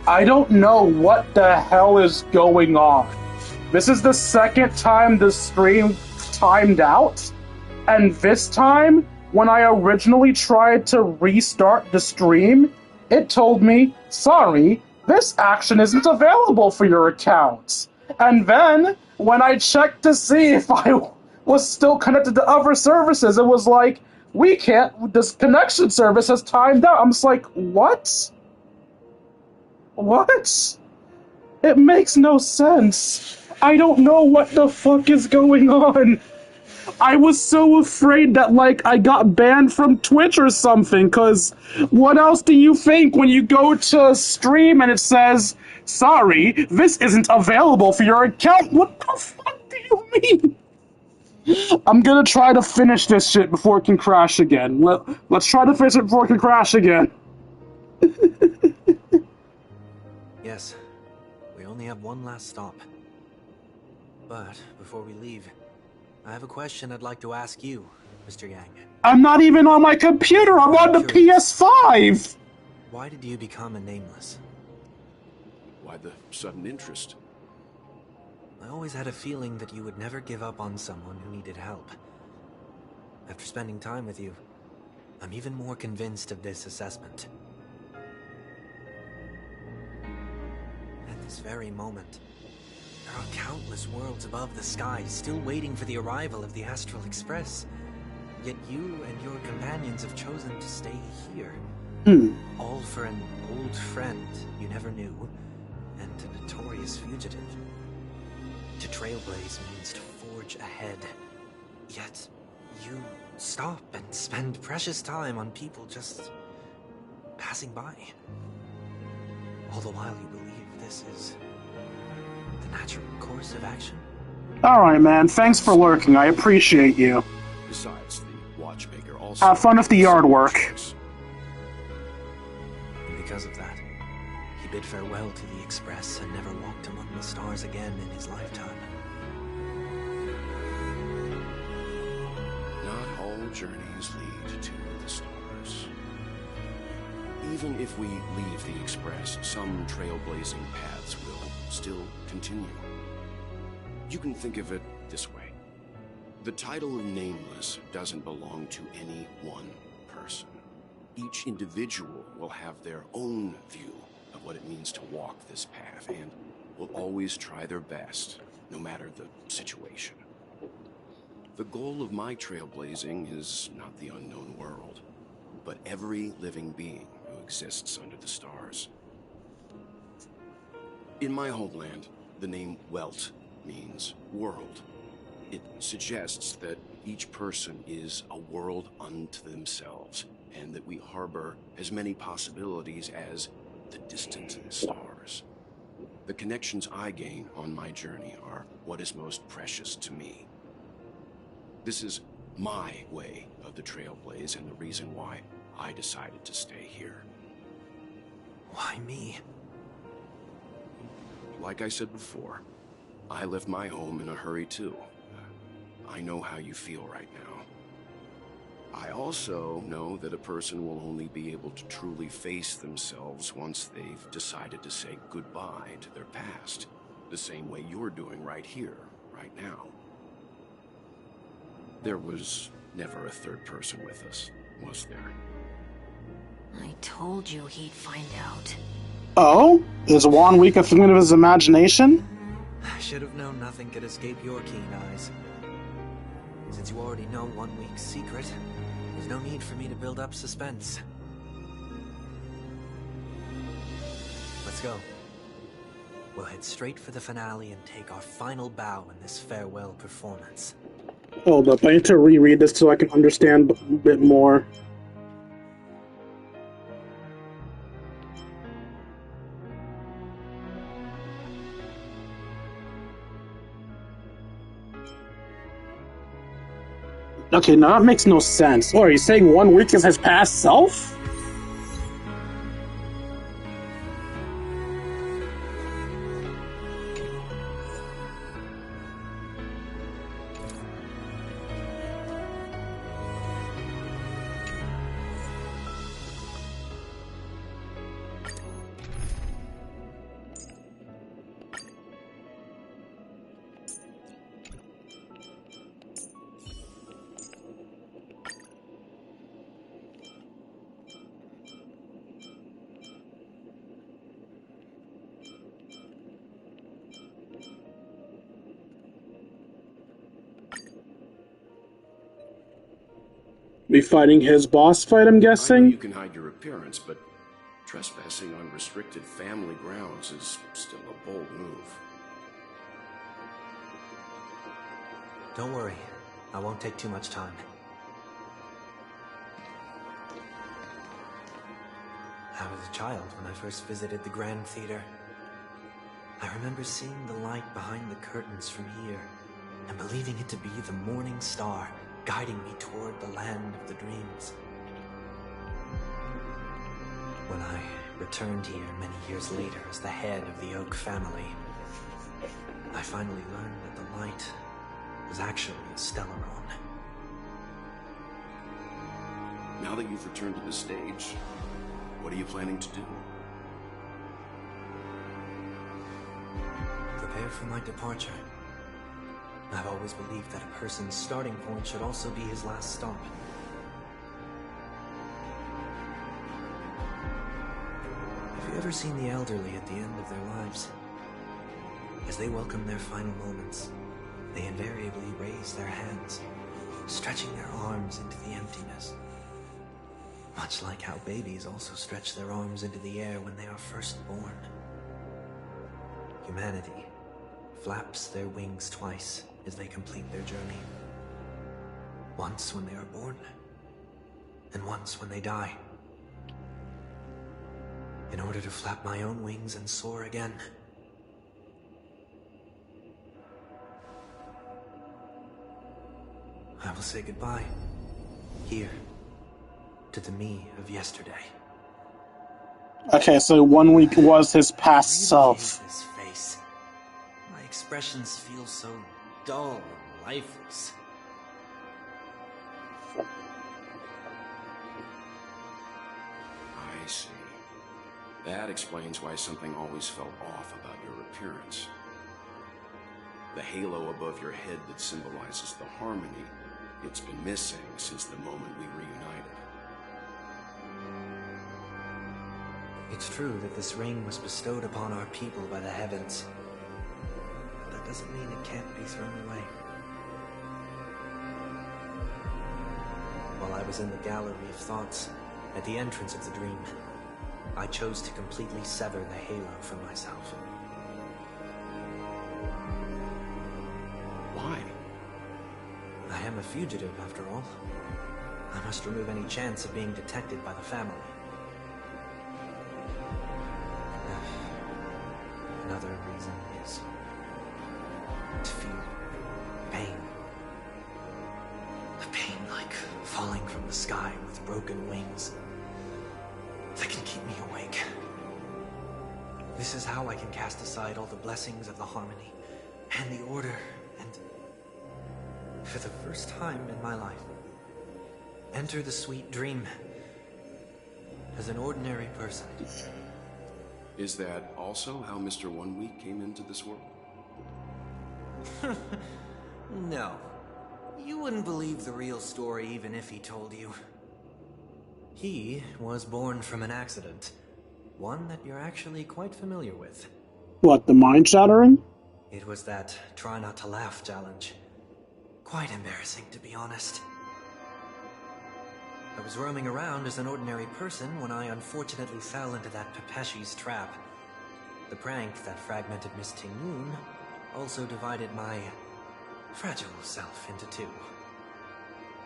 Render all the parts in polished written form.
I don't know what the hell is going on. This is the second time the stream timed out, and this time, when I originally tried to restart the stream, it told me, sorry, this action isn't available for your account. And then, when I checked to see if I was still connected to other services, it was like, we can't, this connection service has timed out. I'm just like, what? What? It makes no sense. I don't know what the fuck is going on. I was so afraid that, like, I got banned from Twitch or something, cause what else do you think when you go to stream and it says, sorry, this isn't available for your account? What the fuck do you mean? I'm gonna try to finish this shit before it can crash again. Let's try to finish it before it can crash again. Yes, we only have one last stop. But before we leave, I have a question I'd like to ask you, Mr. Yang. I'm not even on my computer, I'm on the PS5! Why did you become a nameless? Why the sudden interest? I always had a feeling that you would never give up on someone who needed help. After spending time with you, I'm even more convinced of this assessment. At this very moment, there are countless worlds above the sky still waiting for the arrival of the Astral Express. Yet you and your companions have chosen to stay here. All for an old friend you never knew, and a notorious fugitive. To trailblaze means to forge ahead. Yet, you stop and spend precious time on people just passing by. All the while you believe this is the natural course of action. Alright, man. Thanks for lurking. I appreciate you. Besides, the watchmaker also... Have fun with the yard work. And because of that, he bid farewell to the Express and never walked among the stars again in his lifetime. Not all journeys lead to the stars. Even if we leave the Express, some trailblazing paths will still continue. You can think of it this way. The title of Nameless doesn't belong to any one person. Each individual will have their own view of what it means to walk this path, and will always try their best, no matter the situation. The goal of my trailblazing is not the unknown world, but every living being who exists under the stars. In my homeland, the name Welt means world. It suggests that each person is a world unto themselves, and that we harbor as many possibilities as the distant stars. The connections I gain on my journey are what is most precious to me. This is my way of the trailblaze, and the reason why I decided to stay here. Why me? Like I said before, I left my home in a hurry too. I know how you feel right now. I also know that a person will only be able to truly face themselves once they've decided to say goodbye to their past, the same way you're doing right here, right now. There was never a third person with us, was there? I told you he'd find out. Oh? Is Juan weak a figment of his imagination? I should have known nothing could escape your keen eyes. Since you already know one week's secret, there's no need for me to build up suspense. Let's go. We'll head straight for the finale and take our final bow in this farewell performance. Hold up, I need to reread this so I can understand a bit more. Okay, now that makes no sense. What, are you saying 1 week is his past self? be fighting his boss fight, I'm I know guessing. you can hide your appearance, but trespassing on restricted family grounds is still a bold move. Don't worry. I won't take too much time. I was a child when I first visited the Grand Theater. I remember seeing the light behind the curtains from here, and believing it to be the morning star guiding me toward the land of the dreams. When I returned here many years later as the head of the Oak family, I finally learned that the light was actually a Stellaron. Now that you've returned to the stage, what are you planning to do? Prepare for my departure. I've always believed that a person's starting point should also be his last stop. Have you ever seen the elderly at the end of their lives? As they welcome their final moments, they invariably raise their hands, stretching their arms into the emptiness. Much like how babies also stretch their arms into the air when they are first born. Humanity flaps their wings twice as they complete their journey. Once when they are born, and once when they die. In order to flap my own wings and soar again. I will say goodbye, here, to the me of yesterday. Okay, so 1 week was his past I really self. hate this face. My expressions feel so dull and lifeless. I see. That explains why something always felt off about your appearance. The halo above your head that symbolizes the harmony, it's been missing since the moment we reunited. It's true that this ring was bestowed upon our people by the heavens. But that doesn't mean it can't be thrown away. While I was in the gallery of thoughts, at the entrance of the dream, I chose to completely sever the halo from myself. Why? I am a fugitive, after all. I must remove any chance of being detected by the family. Another reason is to feel pain. A pain like falling from the sky with broken wings that can keep me awake. This is how I can cast aside all the blessings of the harmony and the order and, for the first time in my life, enter the sweet dream as an ordinary person. Is that also how Mr. 1 Week came into this world? No. You wouldn't believe the real story even if he told you. He was born from an accident. One that you're actually quite familiar with. What, the mind shattering? It was that try not to laugh challenge. Quite embarrassing, to be honest. I was roaming around as an ordinary person when I unfortunately fell into that Pepeshi's trap. The prank that fragmented Miss Ting-Yoon also divided my fragile self into two.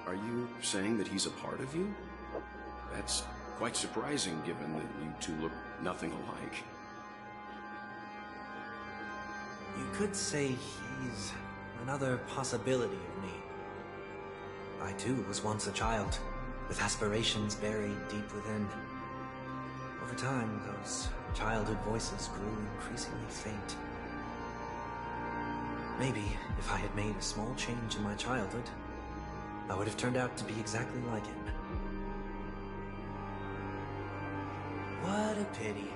Are you saying that he's a part of you? That's quite surprising given that you two look nothing alike. You could say he's another possibility of me. I too was once a child, with aspirations buried deep within. Over time, those childhood voices grew increasingly faint. Maybe if I had made a small change in my childhood, I would have turned out to be exactly like him. What a pity,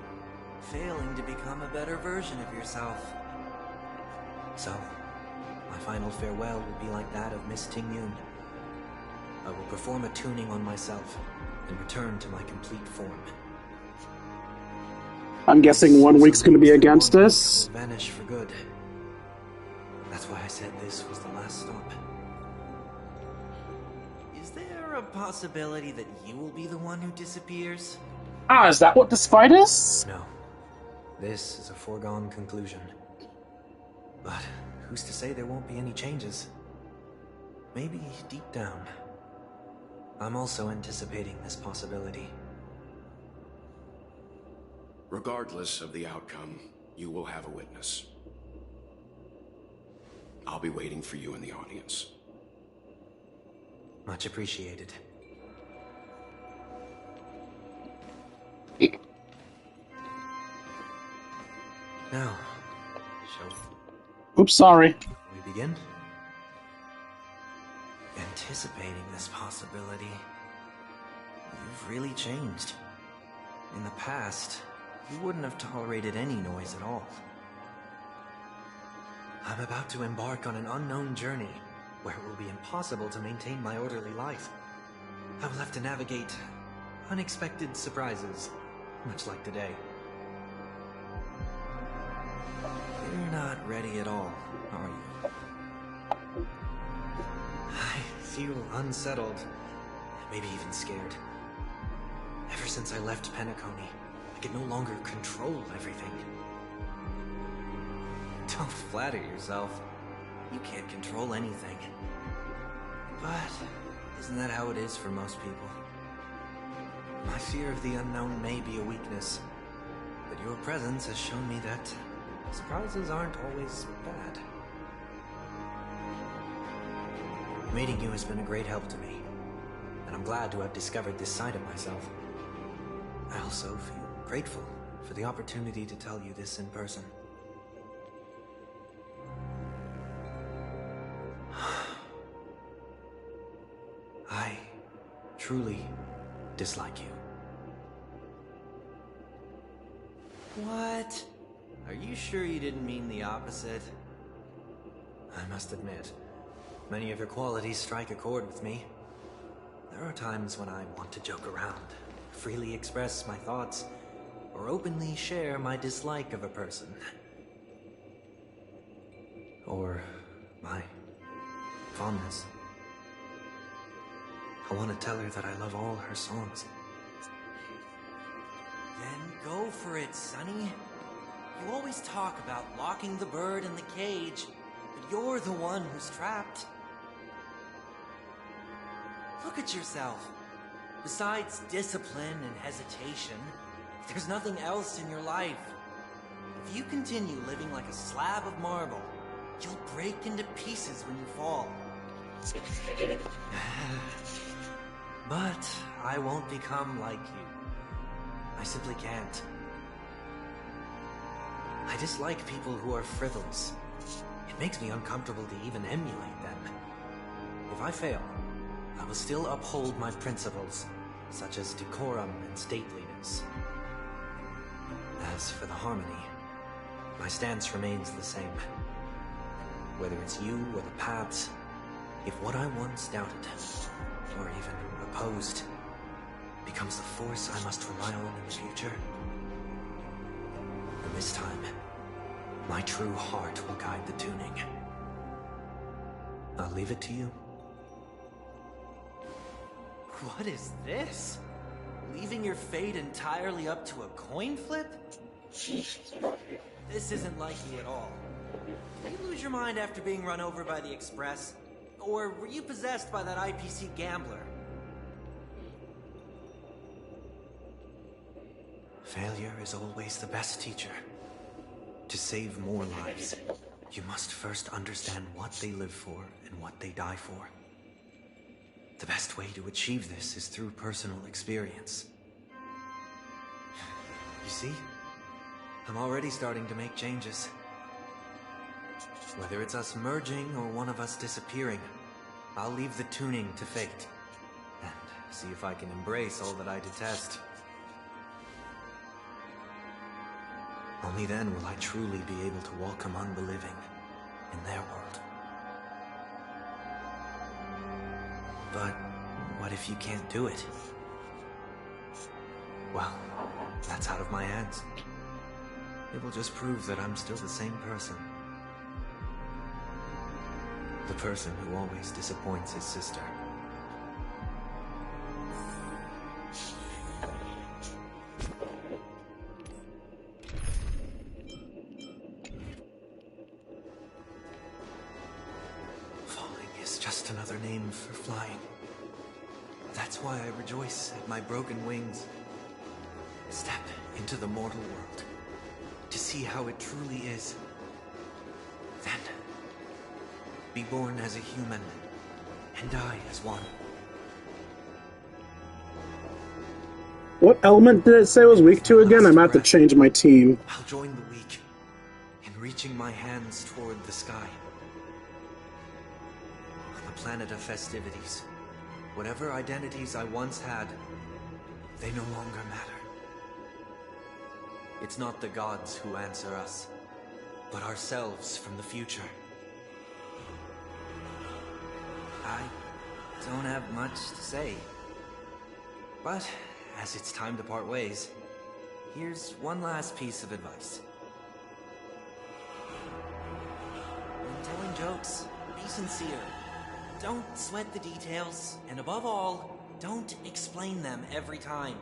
failing to become a better version of yourself. So, my final farewell will be like that of Miss Ting-Yoon. I will perform a tuning on myself and return to my complete form. I'm guessing 1 week's gonna be against this. Vanish for good. That's why I said this was the last stop. Is there a possibility that you will be the one who disappears? Ah, is that what this fight is? No. This is a foregone conclusion. But who's to say there won't be any changes? Maybe deep down, I'm also anticipating this possibility. Regardless of the outcome, you will have a witness. I'll be waiting for you in the audience. Much appreciated. Now, shall Oops, sorry. we begin? Anticipating this possibility, you've really changed. In the past, you wouldn't have tolerated any noise at all. I'm about to embark on an unknown journey where it will be impossible to maintain my orderly life. I will have to navigate unexpected surprises, much like today. You're not ready at all, are you? I feel unsettled, maybe even scared. Ever since I left Penacony, I can no longer control everything. Don't flatter yourself. You can't control anything. But isn't that how it is for most people? My fear of the unknown may be a weakness, but your presence has shown me that surprises aren't always bad. Meeting you has been a great help to me, and I'm glad to have discovered this side of myself. I also feel grateful for the opportunity to tell you this in person. I truly dislike you. What? Are you sure you didn't mean the opposite? I must admit, many of your qualities strike a chord with me. There are times when I want to joke around, freely express my thoughts, or openly share my dislike of a person. Or my fondness. I want to tell her that I love all her songs. Then go for it, Sonny. You always talk about locking the bird in the cage, but you're the one who's trapped. Look at yourself. Besides discipline and hesitation, there's nothing else in your life. If you continue living like a slab of marble, you'll break into pieces when you fall. But I won't become like you. I simply can't. I dislike people who are frivolous. It makes me uncomfortable to even emulate them. If I fail, I will still uphold my principles, such as decorum and stateliness. As for the harmony, my stance remains the same. Whether it's you or the paths, if what I once doubted, or even opposed, becomes the force I must rely on in the future, then this time, my true heart will guide the tuning. I'll leave it to you. What is this? Leaving your fate entirely up to a coin flip? This isn't like you at all. Did you lose your mind after being run over by the Express? Or were you possessed by that IPC gambler? Failure is always the best teacher. To save more lives, you must first understand what they live for and what they die for. The best way to achieve this is through personal experience. You see? I'm already starting to make changes. Whether it's us merging or one of us disappearing, I'll leave the tuning to fate, and see if I can embrace all that I detest. Only then will I truly be able to walk among the living in their world. But what if you can't do it? Well, that's out of my hands. It will just prove that I'm still the same person. The person who always disappoints his sister. just another name for flying. That's why I rejoice at my broken wings. Step into the mortal world to see how it truly is. Then, be born as a human and die as one. What element did it say was weak to again? I'm about to change my team. I'll join the weak in reaching my hands toward the sky. On the planet of festivities, whatever identities I once had, they no longer matter. It's not the gods who answer us, but ourselves from the future. I don't have much to say, but as it's time to part ways, here's one last piece of advice. When telling jokes, be sincere. Don't sweat the details, and above all, don't explain them every time.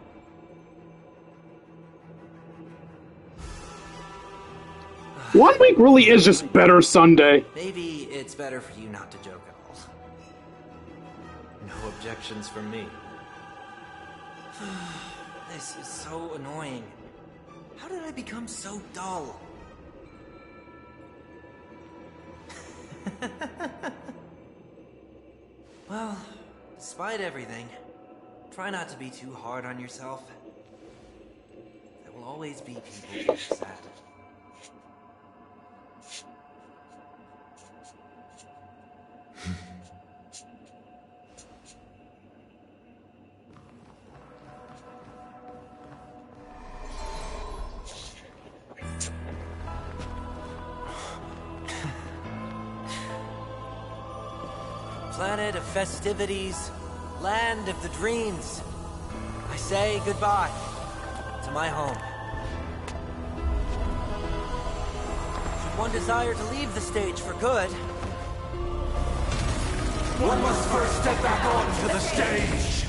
One week really is just better Sunday. Maybe it's better for you not to joke at all. No objections from me. This is so annoying. How did I become so dull? Well, despite everything, try not to be too hard on yourself. There will always be people who are sad. Planet of festivities, land of the dreams. I say goodbye to my home. Should one desire to leave the stage for good, one must first step back onto the stage.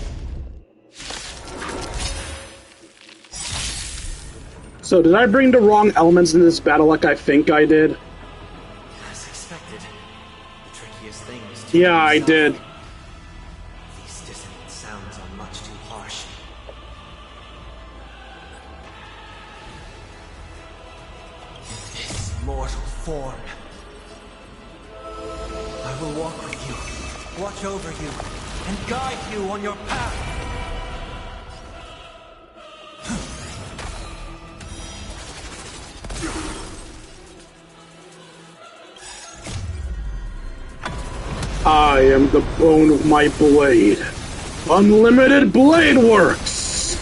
So did I bring the wrong elements in this battle like I think I did? as expected, the trickiest thing is to Yeah, I did. These dissonant sounds are much too harsh. In this mortal form, I will walk with you, watch over you, and guide you on your path. I am the bone of my blade. Unlimited blade works!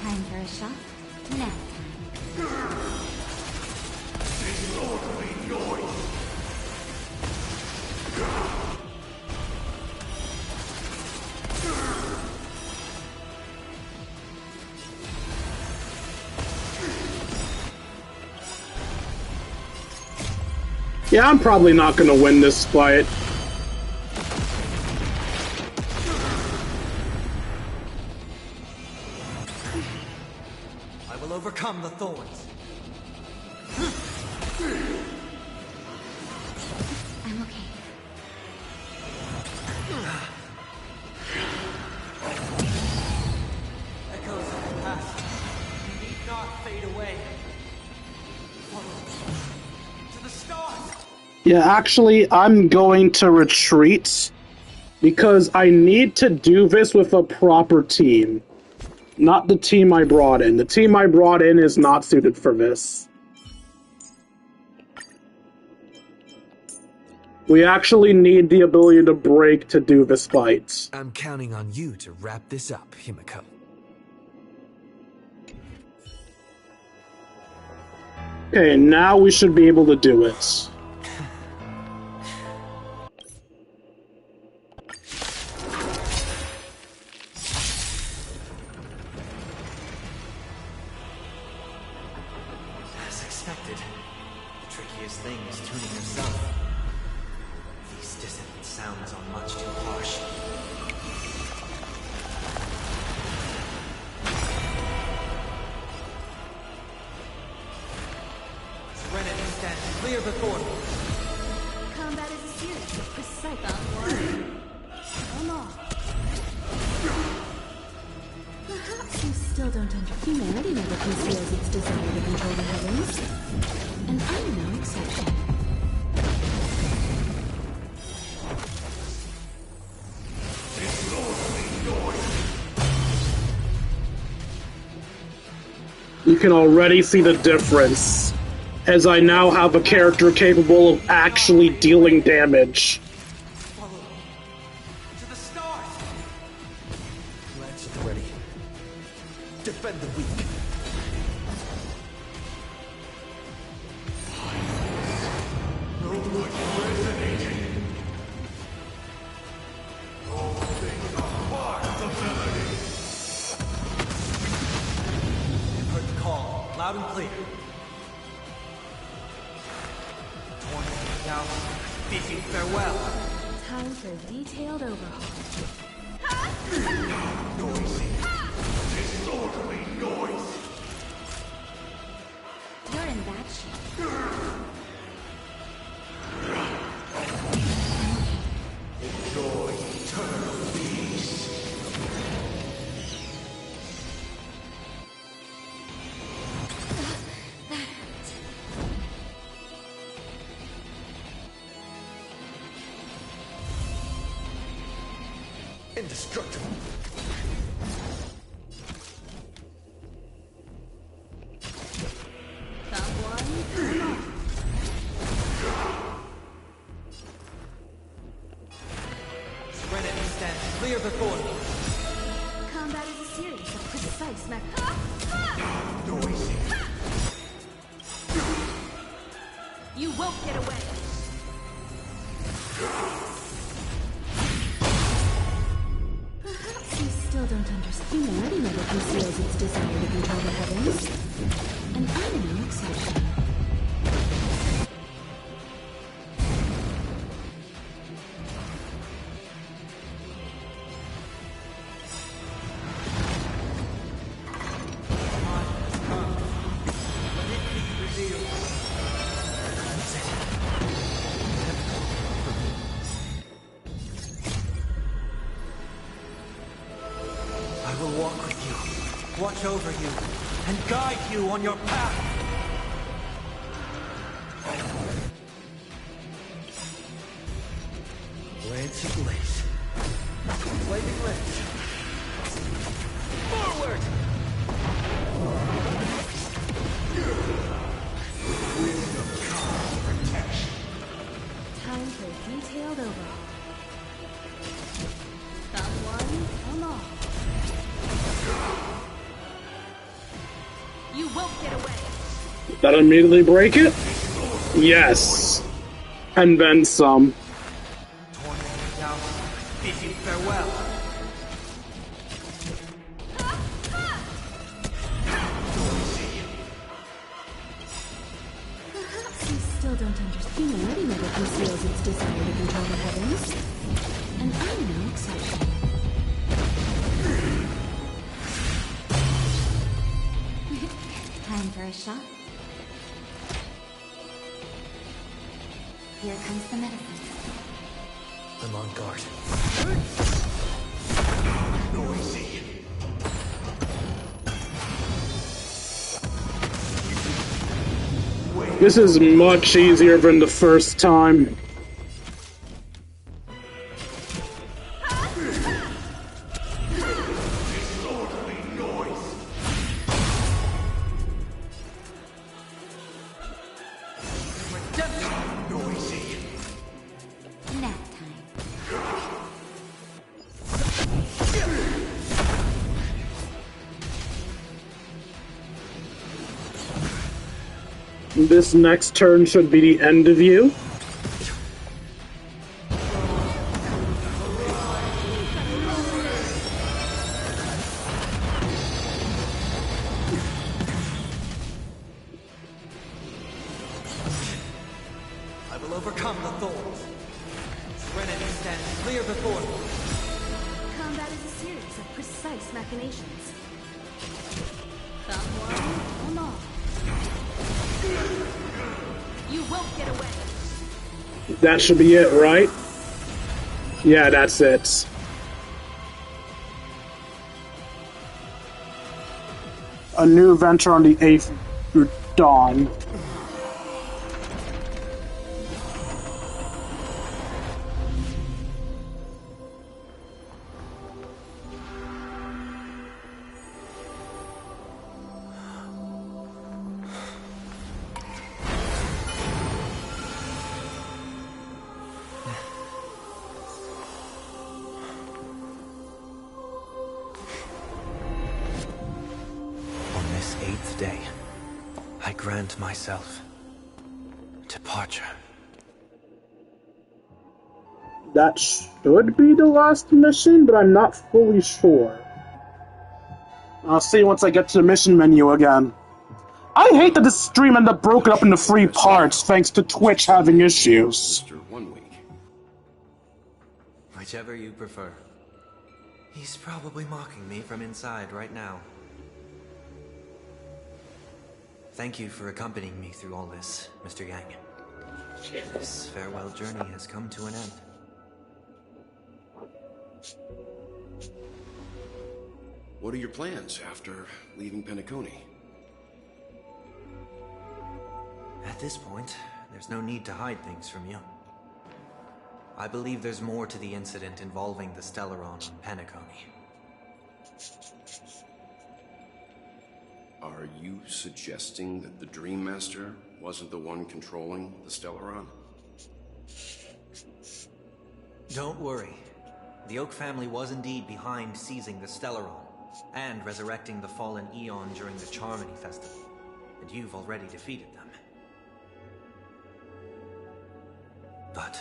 Time for a shot? Nap time. Yeah, I'm probably not gonna win this fight. I will overcome the thorns. I'm okay. Echoes of the past need not fade away. Follow to the stars. Yeah, actually, I'm going to retreat because I need to do this with a proper team. Not the team I brought in. The team I brought in is not suited for this. We actually need the ability to break to do this fight. I'm counting on you to wrap this up, Himiko. Okay, now we should be able to do it. As expected, the trickiest thing is tuning yourself. These dissonant sounds are much too harsh. Serenity stands clear before me. Combat is a series of precise one. Perhaps you still don't understand. Humanity never conceals its desire to control the heavens. And I'm no exception. You can already see the difference, as I now have a character capable of actually dealing damage. Follow me. To the stars! Lance ready. Defend the weak. Heard the call, loud and clear. Torn down, bidding farewell. Time for a detailed overhaul. Noisy. Disorderly noise. You're in bad shape. Enjoy eternal peace. Indestructible. Found one. Come on. Serenity stands clear before me. Combat is a series of precise Noisy. You won't get away. Perhaps you still don't understand. Humanity never conceals its desire to control the heavens. And I'm no exception. I will walk with you, watch over you, and guide you on your path. Lance ablaze. Flaming lance. Forward! Time for a detailed overhaul. Found one. Come on. You won't get away. That immediately break it? Yes. And then some. Torn down, bidding farewell. Perhaps you still don't understand. Humanity never conceals its desire to control the heavens. And I'm no exception. Time for a shot. Here comes the medicine. I'm on guard. Noisy. This is much easier than the first time. Disorderly noise. Redemption! Noisy. Nap time. This next turn should be the end of you. I will overcome the thorns. Rennet stands clear before me. Combat is a series of precise machinations. Thumb one, thumb all. You won't get away. That should be it, right? Yeah, that's it. A new venture on the 8th dawn. Day, I grant myself departure. That should be the last mission, but I'm not fully sure. I'll see once I get to the mission menu again. I hate that this stream ended up broken up into 3 parts thanks to Twitch having issues. Mr. 1 week. Whichever you prefer. He's probably mocking me from inside right now. Thank you for accompanying me through all this, Mr. Yang. This farewell journey has come to an end. What are your plans after leaving Penacony? At this point, there's no need to hide things from you. I believe there's more to the incident involving the Stellaron on Penacony. Are you suggesting that the Dream Master wasn't the one controlling the Stellaron? Don't worry. The Oak family was indeed behind seizing the Stellaron and resurrecting the fallen Eon during the Charmony Festival, and you've already defeated them. But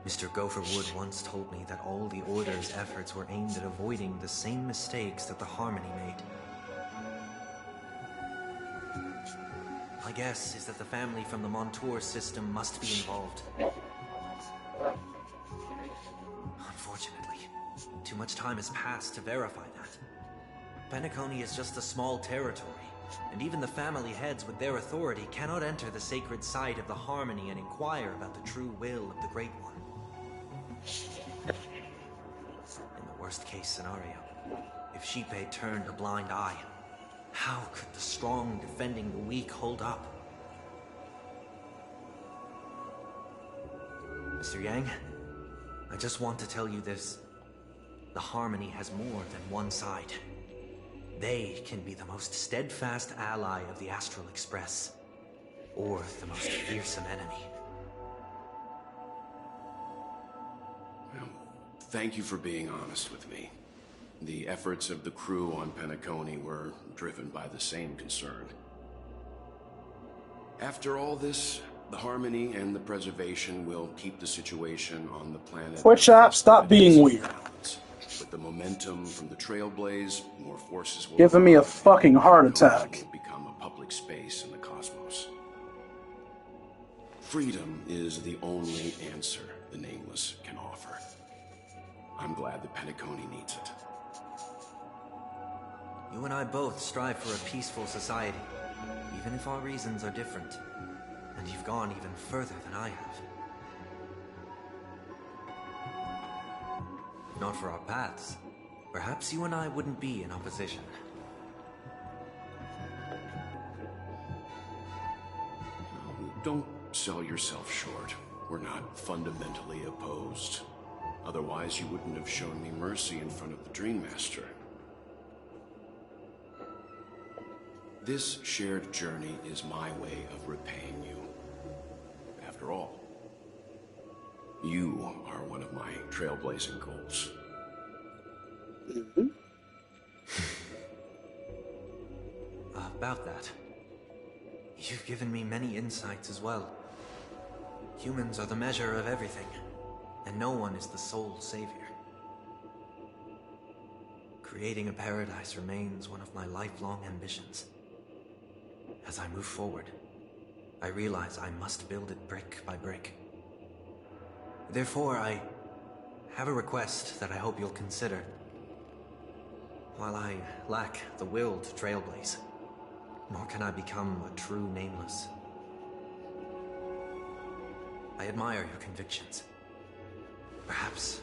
Mr. Gopherwood once told me that all the Order's efforts were aimed at avoiding the same mistakes that the Harmony made. My guess is that the family from the Montour system must be involved. Unfortunately, too much time has passed to verify that. Penacony is just a small territory, and even the family heads with their authority cannot enter the sacred site of the Harmony and inquire about the true will of the Great One. In the worst-case scenario, if Xipe turned a blind eye, how could the strong defending the weak hold up? Mr. Yang, I just want to tell you this. The Harmony has more than one side. They can be the most steadfast ally of the Astral Express, or the most fearsome enemy. Well, thank you for being honest with me. The efforts of the crew on Penacony were driven by the same concern. After all this, the Harmony and the Preservation will keep the situation on the planet... Twitch app, stop being weird. With the momentum from the trailblaze, more forces will... Giving me a fucking heart attack. ...will become a public space in the cosmos. Freedom is the only answer the Nameless can offer. I'm glad that Penacony needs it. You and I both strive for a peaceful society, even if our reasons are different. And you've gone even further than I have. If not for our paths, perhaps you and I wouldn't be in opposition. Don't sell yourself short. We're not fundamentally opposed. Otherwise, you wouldn't have shown me mercy in front of the Dream Master. This shared journey is my way of repaying you. After all, you are one of my trailblazing goals. About that, you've given me many insights as well. Humans are the measure of everything, and no one is the sole savior. Creating a paradise remains one of my lifelong ambitions. As I move forward, I realize I must build it brick by brick. Therefore, I have a request that I hope you'll consider. While I lack the will to trailblaze, nor can I become a true nameless, I admire your convictions. Perhaps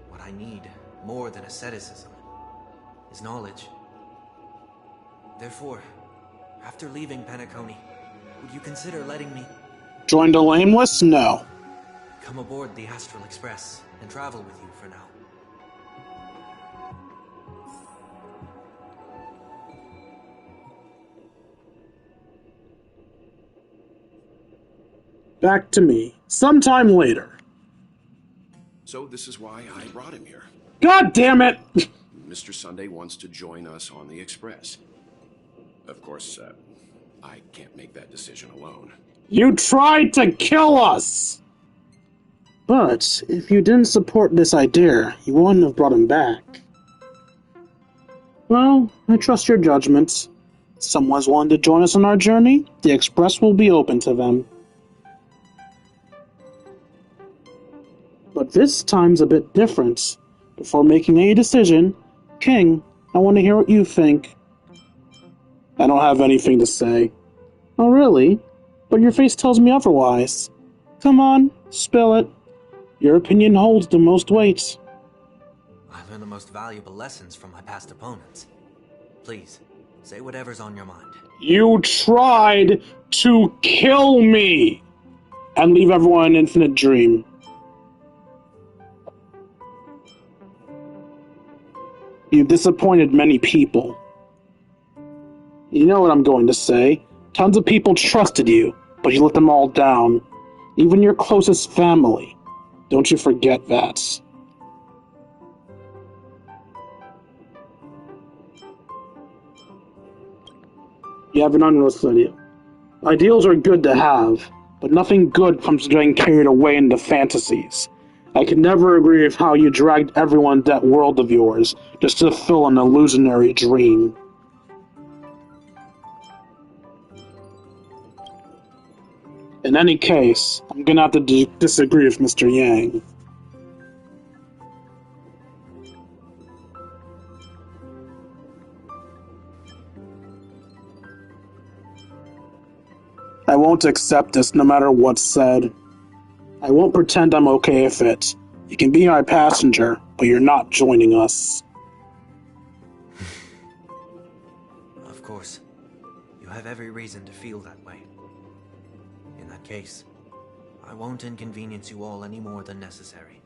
what I need more than asceticism is knowledge. Therefore, after leaving Penacony, would you consider letting me Join the Nameless? No. come aboard the Astral Express and travel with you for now? Back to me. Sometime later. So this is why I brought him here. God damn it! Mr. Sunday wants to join us on the Express. Of course, I can't make that decision alone. You tried to kill us! But if you didn't support this idea, you wouldn't have brought him back. Well, I trust your judgment. If someone's willing to join us on our journey, the Express will be open to them. But this time's a bit different. Before making any decision, King, I want to hear what you think. I don't have anything to say. Oh, really? But your face tells me otherwise. Come on, spill it. Your opinion holds the most weight. I learned the most valuable lessons from my past opponents. Please, say whatever's on your mind. You tried to kill me! And leave everyone an infinite dream. You disappointed many people. You know what I'm going to say. Tons of people trusted you, but you let them all down. Even your closest family. Don't you forget that. You haven't understood it. Ideals are good to have, but nothing good comes from getting carried away into fantasies. I can never agree with how you dragged everyone into that world of yours just to fill an illusionary dream. In any case, I'm gonna have to disagree with Mr. Yang. I won't accept this no matter what's said. I won't pretend I'm okay with it. You can be my passenger, but you're not joining us. Of course, you have every reason to feel that way. In that case, I won't inconvenience you all any more than necessary.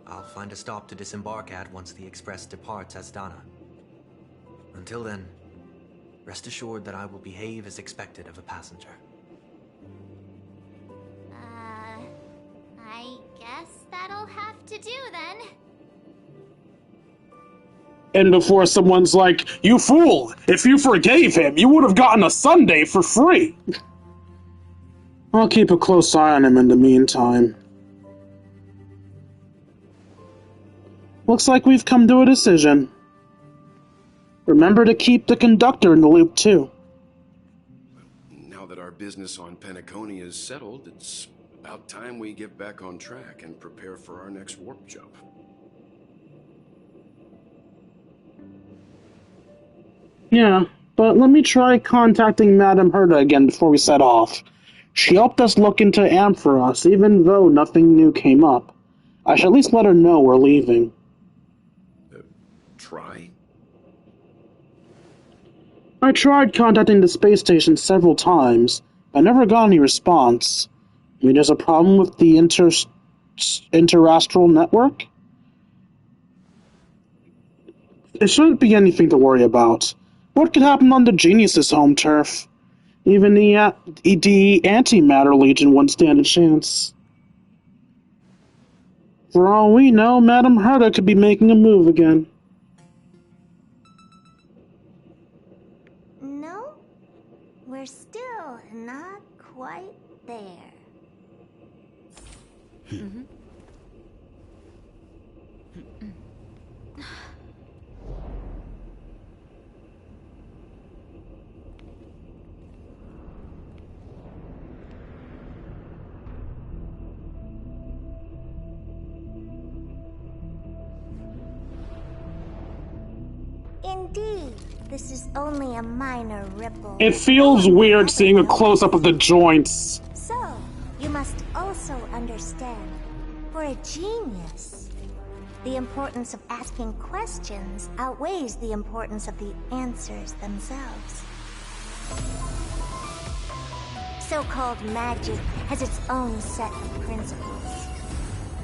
I'll find a stop to disembark at once the Express departs Astana. Until then, rest assured that I will behave as expected of a passenger. I guess that'll have to do then. And before someone's like, "You fool! If you forgave him, you would have gotten a sundae for free!" I'll keep a close eye on him in the meantime. Looks like we've come to a decision. Remember to keep the conductor in the loop, too. Now that our business on Penacony is settled, it's about time we get back on track and prepare for our next warp jump. Yeah, but let me try contacting Madame Herta again before we set off. She helped us look into AMP for us, even though nothing new came up. I should at least let her know we're leaving. Try? I tried contacting the space station several times, but I never got any response. Maybe there's a problem with the interastral network? It shouldn't be anything to worry about. What could happen on the Genius's home turf? Even the Antimatter Legion wouldn't stand a chance. For all we know, Madame Herta could be making a move again. No, we're still not quite there. Indeed, this is only a minor ripple. It feels weird seeing a close-up of the joints. So, you must also understand, for a genius, the importance of asking questions outweighs the importance of the answers themselves. So-called magic has its own set of principles.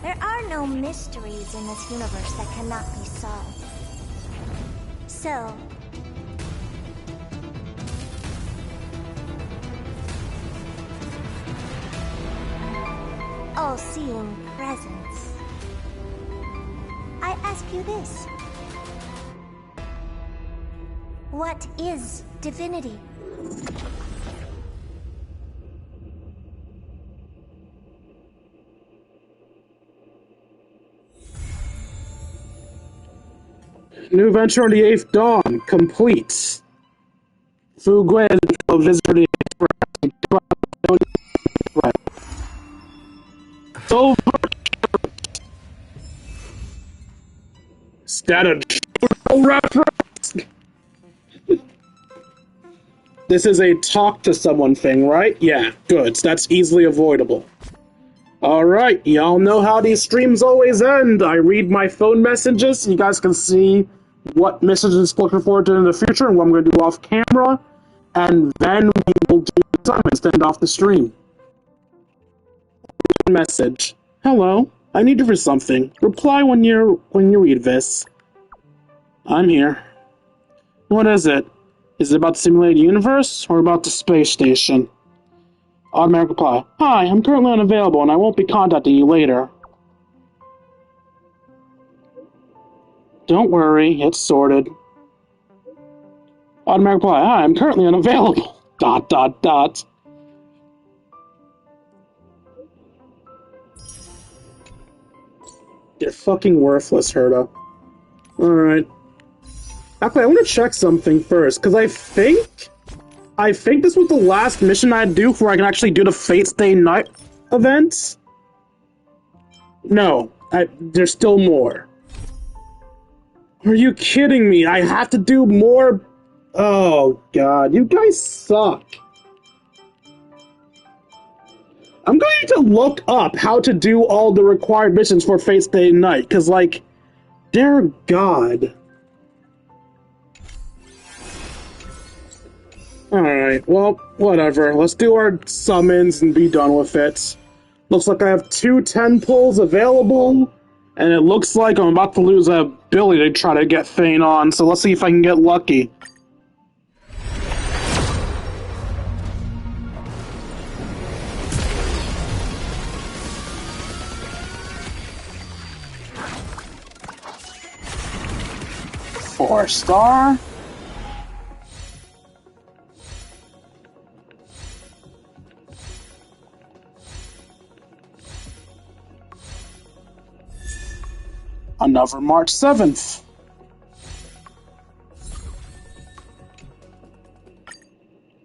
There are no mysteries in this universe that cannot be solved. So, all-seeing presence, I ask you this. What is divinity? New venture on the 8th dawn, complete. Fu Gwen, visitor the Silver. Static reference. This is a talk to someone thing, right? Yeah, good. So that's easily avoidable. Alright, y'all know how these streams always end. I read my phone messages so you guys can see what messages to look forward to in the future and what I'm going to do off camera. And then we will do assignments to end off the stream. Message. Hello, I need you for something. Reply when you read this. I'm here. What is it? Is it about the simulated universe or about the space station? Automatic reply. Hi, I'm currently unavailable and I won't be contacting you later. Don't worry, it's sorted. Automatic reply. Hi, I'm currently unavailable. ... You're fucking worthless, Herta. Alright. Actually, I want to check something first, because I think this was the last mission I'd do before I can actually do the Fate Stay Night events. No, there's still more. Are you kidding me? I have to do more? Oh, God, you guys suck. I'm going to look up how to do all the required missions for Fate Stay Night, because, like, dear God. Alright, well, whatever. Let's do our summons and be done with it. Looks like I have 2 10 pulls available, and it looks like I'm about to lose a ability to try to get Thane on, so let's see if I can get lucky. Four-star. Another March 7th.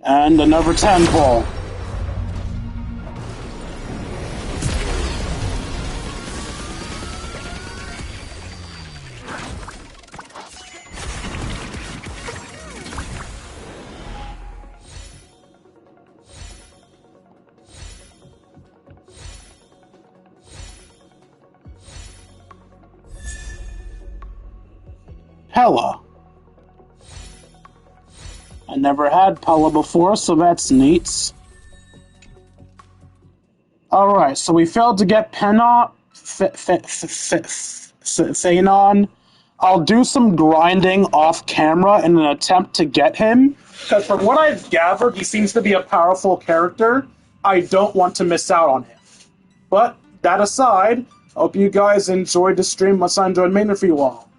And another 10 pull. Pella. I never had Pella before, so that's neat. Alright, so we failed to get Phanon. I'll do some grinding off camera in an attempt to get him, because from what I've gathered, he seems to be a powerful character. I don't want to miss out on him. But, that aside, I hope you guys enjoyed the stream. Let's enjoy making for you all.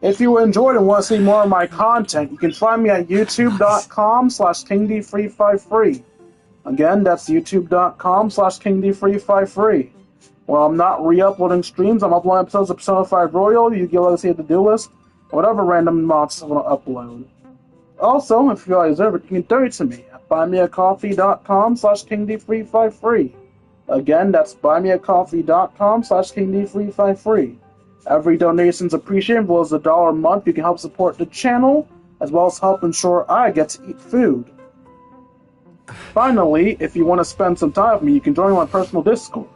If you enjoyed and want to see more of my content, you can find me at youtube.com/KingD353. Again, that's youtube.com/KingD353. When I'm not re-uploading streams, I'm uploading episodes of Persona 5 Royal, Yu-Gi-Oh! Legacy of the Duelist, whatever random nonsense I'm going to upload. Also, if you guys deserve it, you can donate to me at buymeacoffee.com/KingD353. Again, that's buymeacoffee.com/KingD353. Every donation's appreciated, as well as $1 a month. You can help support the channel as well as help ensure I get to eat food. Finally, if you want to spend some time with me, you can join my personal Discord.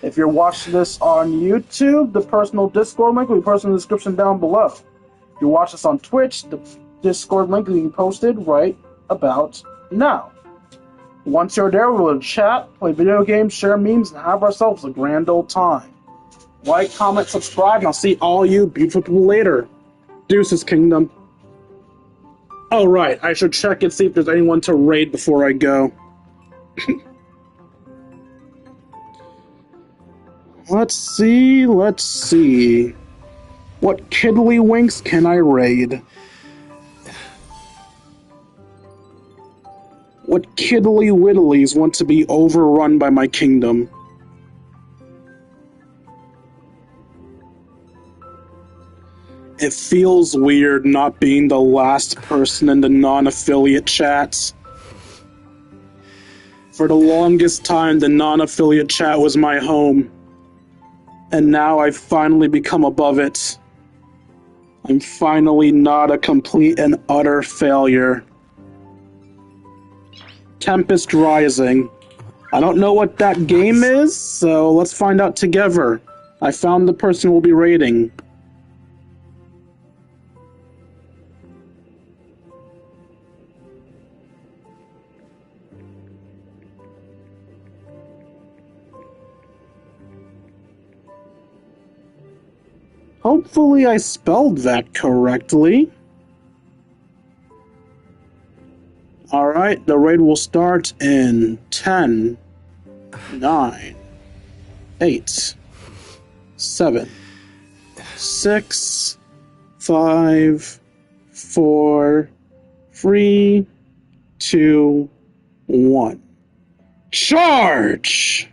If you're watching this on YouTube, the personal Discord link will be posted in the description down below. If you watch this on Twitch, the Discord link will be posted right about now. Once you're there, we'll chat, play video games, share memes, and have ourselves a grand old time. Like, comment, subscribe, and I'll see all you beautiful people later. Deuces, Kingdom. Oh, right, I should check and see if there's anyone to raid before I go. Let's see. What kiddlywinks can I raid? What kiddly whittlies want to be overrun by my kingdom? It feels weird not being the last person in the non-affiliate chats. For the longest time, the non-affiliate chat was my home. And now I've finally become above it. I'm finally not a complete and utter failure. Tempest Rising. I don't know what that game is, so let's find out together. I found the person we'll be raiding. Hopefully I spelled that correctly. Alright, the raid will start in 10, 9, 8, 7, 6, 5, 4, 3, 2, 1. Charge!